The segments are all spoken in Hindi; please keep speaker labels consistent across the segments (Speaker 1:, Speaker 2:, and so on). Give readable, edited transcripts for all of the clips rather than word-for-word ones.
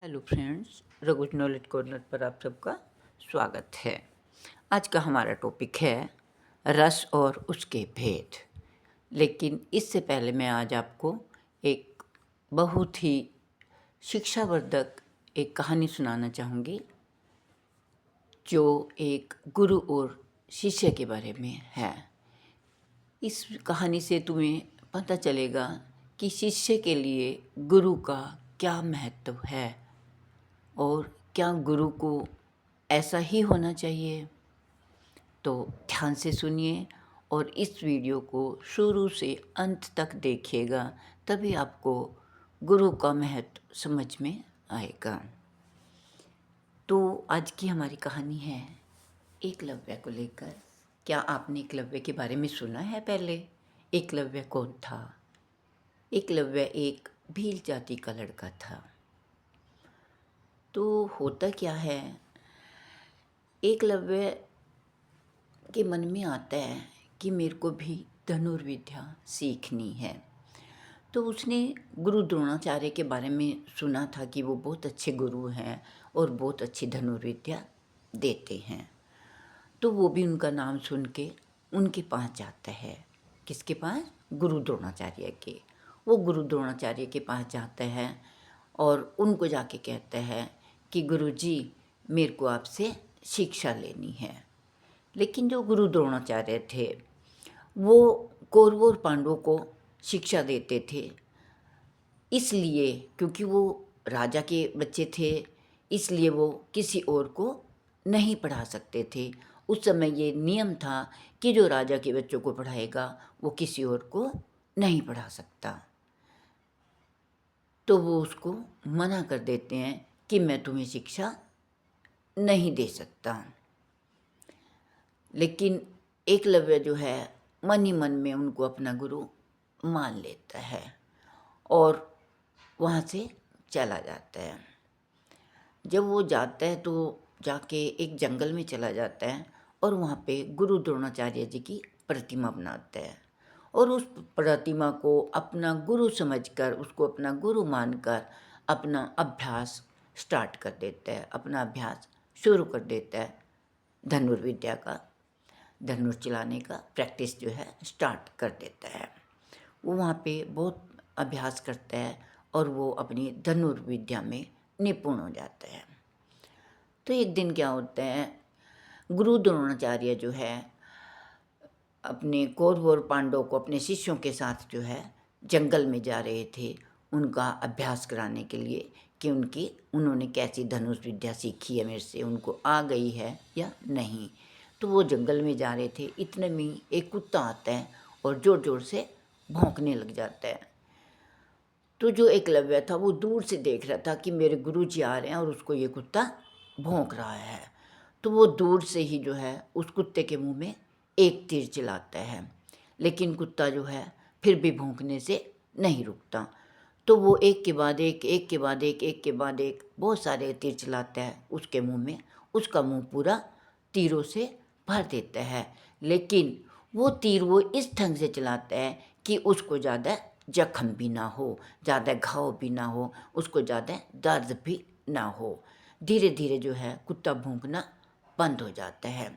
Speaker 1: हेलो फ्रेंड्स, रघुज नॉलेज कॉर्नर पर आप सबका स्वागत है। आज का हमारा टॉपिक है रस और उसके भेद। लेकिन इससे पहले मैं आज आपको एक बहुत ही शिक्षावर्धक एक कहानी सुनाना चाहूँगी, जो एक गुरु और शिष्य के बारे में है। इस कहानी से तुम्हें पता चलेगा कि शिष्य के लिए गुरु का क्या महत्व है और क्या गुरु को ऐसा ही होना चाहिए। तो ध्यान से सुनिए और इस वीडियो को शुरू से अंत तक देखिएगा, तभी आपको गुरु का महत्व समझ में आएगा। तो आज की हमारी कहानी है एकलव्य को लेकर। क्या आपने एकलव्य के बारे में सुना है पहले? एकलव्य कौन था? एकलव्य एक भील जाति का लड़का था। तो होता क्या है, एकलव्य के मन में आता है कि मेरे को भी धनुर्विद्या सीखनी है। तो उसने गुरु द्रोणाचार्य के बारे में सुना था कि वो बहुत अच्छे गुरु हैं और बहुत अच्छी धनुर्विद्या देते हैं। तो वो भी उनका नाम सुन के उनके पास जाता है। किसके पास? गुरु द्रोणाचार्य के। वो गुरु द्रोणाचार्य के पास जाता है और उनको जाके कहता है कि गुरुजी, मेरे को आपसे शिक्षा लेनी है। लेकिन जो गुरु द्रोणाचार्य थे वो कौरवों और पांडवों को शिक्षा देते थे, इसलिए क्योंकि वो राजा के बच्चे थे, इसलिए वो किसी और को नहीं पढ़ा सकते थे। उस समय ये नियम था कि जो राजा के बच्चों को पढ़ाएगा वो किसी और को नहीं पढ़ा सकता। तो वो उसको मना कर देते हैं कि मैं तुम्हें शिक्षा नहीं दे सकता। लेकिन एकलव्य जो है मन ही मन में उनको अपना गुरु मान लेता है और वहाँ से चला जाता है। जब वो जाता है तो जाके एक जंगल में चला जाता है और वहाँ पे गुरु द्रोणाचार्य जी की प्रतिमा बनाता है और उस प्रतिमा को अपना गुरु समझकर, उसको अपना गुरु मानकर अपना अभ्यास स्टार्ट कर देता है, अपना अभ्यास शुरू कर देता है। धनुर्विद्या का, धनुष चलाने का प्रैक्टिस जो है स्टार्ट कर देता है। वो वहाँ पे बहुत अभ्यास करता है और वो अपनी धनुर्विद्या में निपुण हो जाता है। तो एक दिन क्या होता है, गुरु द्रोणाचार्य जो है अपने कौरवों और पांडवों को अपने शिष्यों के साथ जो है जंगल में जा रहे थे उनका अभ्यास कराने के लिए कि उन्होंने कैसी धनुष विद्या सीखी है, मेरे से उनको आ गई है या नहीं। तो वो जंगल में जा रहे थे, इतने में एक कुत्ता आता है और ज़ोर ज़ोर से भौंकने लग जाता है। तो जो एकलव्य था वो दूर से देख रहा था कि मेरे गुरुजी आ रहे हैं और उसको ये कुत्ता भौंक रहा है। तो वो दूर से ही जो है उस कुत्ते के मुंह में एक तीर चलाता है, लेकिन कुत्ता जो है फिर भी भौंकने से नहीं रुकता। तो वो एक के बाद एक, एक के बाद एक के बाद एक बहुत सारे तीर चलाता है उसके मुंह में। उसका मुंह पूरा तीरों से भर देता है, लेकिन वो तीर वो इस ढंग से चलाता है कि उसको ज़्यादा जख्म भी ना हो, ज़्यादा घाव भी ना हो, उसको ज़्यादा दर्द भी ना हो। धीरे धीरे जो है कुत्ता भौंकना बंद हो जाता है।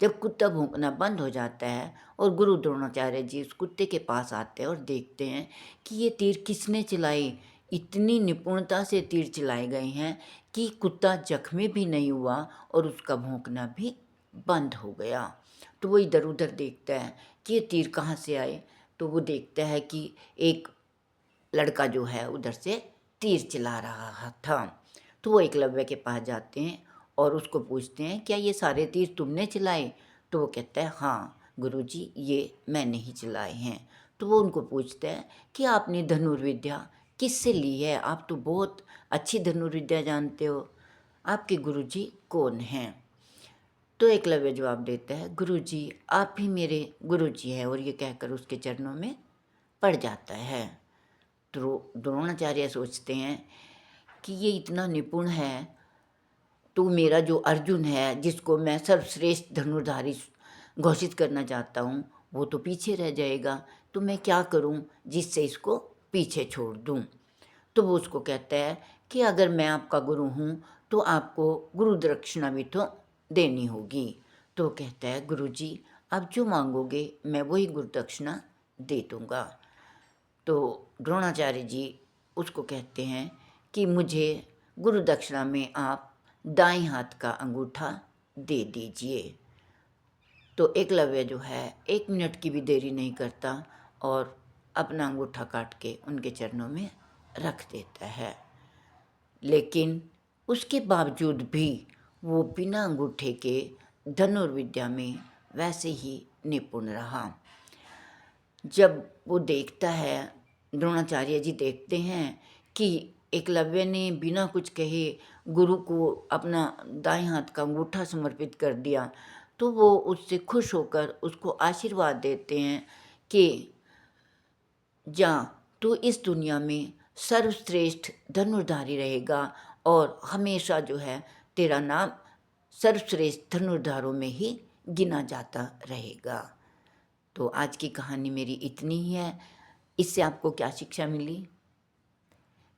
Speaker 1: जब कुत्ता भौंकना बंद हो जाता है और गुरु द्रोणाचार्य जी उस कुत्ते के पास आते हैं और देखते हैं कि ये तीर किसने चलाए। इतनी निपुणता से तीर चलाए गए हैं कि कुत्ता जख्मी भी नहीं हुआ और उसका भौंकना भी बंद हो गया। तो वो इधर उधर देखता है कि ये तीर कहाँ से आए। तो वो देखता है कि एक लड़का जो है उधर से तीर चला रहा था। तो वो एकलव्य के पास जाते हैं और उसको पूछते हैं, क्या ये सारे तीर तुमने चलाए? तो वो कहता है, हाँ गुरुजी, ये मैंने ही चलाए हैं। तो वो उनको पूछता है कि आपने धनुर्विद्या किससे ली है? आप तो बहुत अच्छी धनुर्विद्या जानते हो, आपके गुरुजी कौन हैं? तो एकलव्य जवाब देता है, गुरुजी आप ही मेरे गुरुजी हैं, और ये कहकर उसके चरणों में पड़ जाता है। तो द्रोणाचार्य सोचते हैं कि ये इतना निपुण है, तो मेरा जो अर्जुन है जिसको मैं सर्वश्रेष्ठ धनुर्धारी घोषित करना चाहता हूँ वो तो पीछे रह जाएगा। तो मैं क्या करूँ जिससे इसको पीछे छोड़ दूँ? तो वो उसको कहता है कि अगर मैं आपका गुरु हूँ तो आपको गुरु दक्षिणा भी तो देनी होगी। तो कहता है, गुरुजी आप जो मांगोगे मैं वही गुरु दक्षिणा दे दूँगा। तो द्रोणाचार्य जी उसको कहते हैं कि मुझे गुरु दक्षिणा में आप दाएं हाथ का अंगूठा दे दीजिए। तो एकलव्य जो है 1 मिनट की भी देरी नहीं करता और अपना अंगूठा काट के उनके चरणों में रख देता है। लेकिन उसके बावजूद भी वो बिना अंगूठे के धनुर्विद्या में वैसे ही निपुण रहा। जब वो देखता है, द्रोणाचार्य जी देखते हैं कि एकलव्य ने बिना कुछ कहे गुरु को अपना दाएं हाथ का अंगूठा समर्पित कर दिया, तो वो उससे खुश होकर उसको आशीर्वाद देते हैं कि जा तू इस दुनिया में सर्वश्रेष्ठ धनुर्धारी रहेगा और हमेशा जो है तेरा नाम सर्वश्रेष्ठ धनुर्धारों में ही गिना जाता रहेगा। तो आज की कहानी मेरी इतनी ही है। इससे आपको क्या शिक्षा मिली?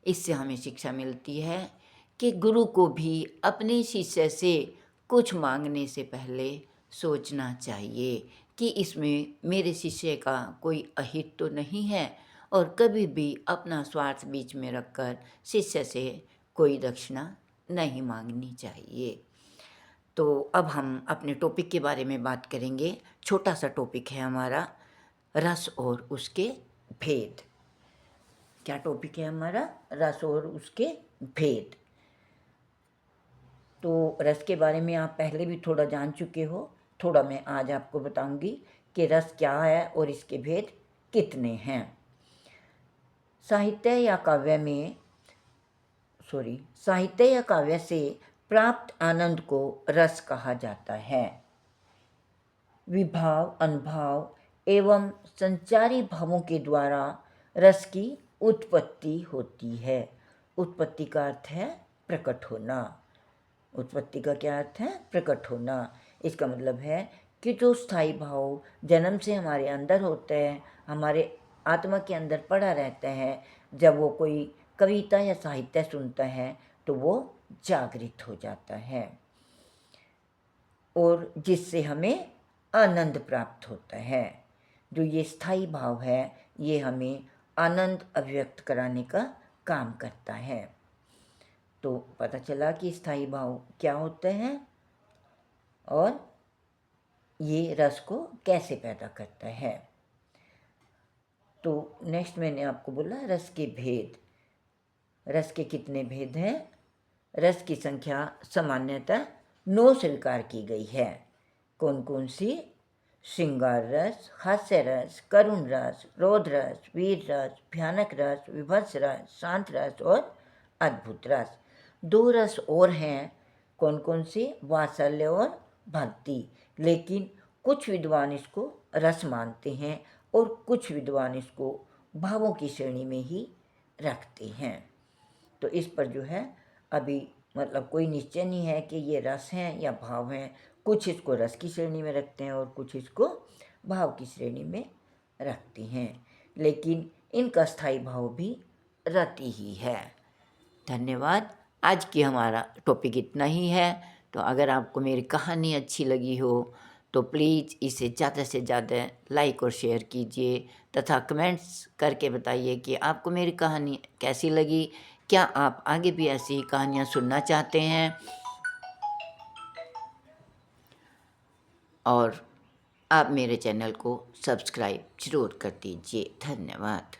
Speaker 1: इससे हमें शिक्षा मिलती है कि गुरु को भी अपने शिष्य से कुछ मांगने से पहले सोचना चाहिए कि इसमें मेरे शिष्य का कोई अहित तो नहीं है, और कभी भी अपना स्वार्थ बीच में रखकर शिष्य से कोई दक्षिणा नहीं मांगनी चाहिए। तो अब हम अपने टॉपिक के बारे में बात करेंगे। छोटा सा टॉपिक है हमारा, रस और उसके भेद। क्या टॉपिक है हमारा? रस और उसके भेद। तो रस के बारे में आप पहले भी थोड़ा जान चुके हो, थोड़ा मैं आज आपको बताऊंगी कि रस क्या है और इसके भेद कितने हैं। साहित्य या काव्य से प्राप्त आनंद को रस कहा जाता है। विभाव, अनुभाव एवं संचारी भावों के द्वारा रस की उत्पत्ति होती है। उत्पत्ति का अर्थ है प्रकट होना। उत्पत्ति का क्या अर्थ है? प्रकट होना। इसका मतलब है कि जो स्थायी भाव जन्म से हमारे अंदर होते हैं, हमारे आत्मा के अंदर पड़ा रहता है, जब वो कोई कविता या साहित्य सुनता है तो वो जागृत हो जाता है और जिससे हमें आनंद प्राप्त होता है। जो ये स्थायी भाव है ये हमें आनंद अभिव्यक्त कराने का काम करता है। तो पता चला कि स्थायी भाव क्या होते हैं और ये रस को कैसे पैदा करता है। तो नेक्स्ट मैंने आपको बोला रस के भेद। रस के कितने भेद हैं? रस की संख्या सामान्यतः 9 स्वीकार की गई है। कौन कौन सी? श्रृंगार रस, हास्य रस, करुण रस, क्रोध रस, वीर रस, भयानक रस, विभत्स रस, शांत रस और अद्भुत रस। 2 रस और हैं। कौन कौन से? वात्सल्य और भक्ति। लेकिन कुछ विद्वान इसको रस मानते हैं और कुछ विद्वान इसको भावों की श्रेणी में ही रखते हैं। तो इस पर जो है अभी मतलब कोई निश्चय नहीं है कि ये रस हैं या भाव हैं। कुछ इसको रस की श्रेणी में रखते हैं और कुछ इसको भाव की श्रेणी में रखते हैं, लेकिन इनका स्थायी भाव भी रति ही है। धन्यवाद। आज की हमारा टॉपिक इतना ही है। तो अगर आपको मेरी कहानी अच्छी लगी हो तो प्लीज़ इसे ज़्यादा से ज़्यादा लाइक और शेयर कीजिए तथा कमेंट्स करके बताइए कि आपको मेरी कहानी कैसी लगी। क्या आप आगे भी ऐसी ही कहानियाँ सुनना चाहते हैं? और आप मेरे चैनल को सब्सक्राइब ज़रूर कर दीजिए। धन्यवाद।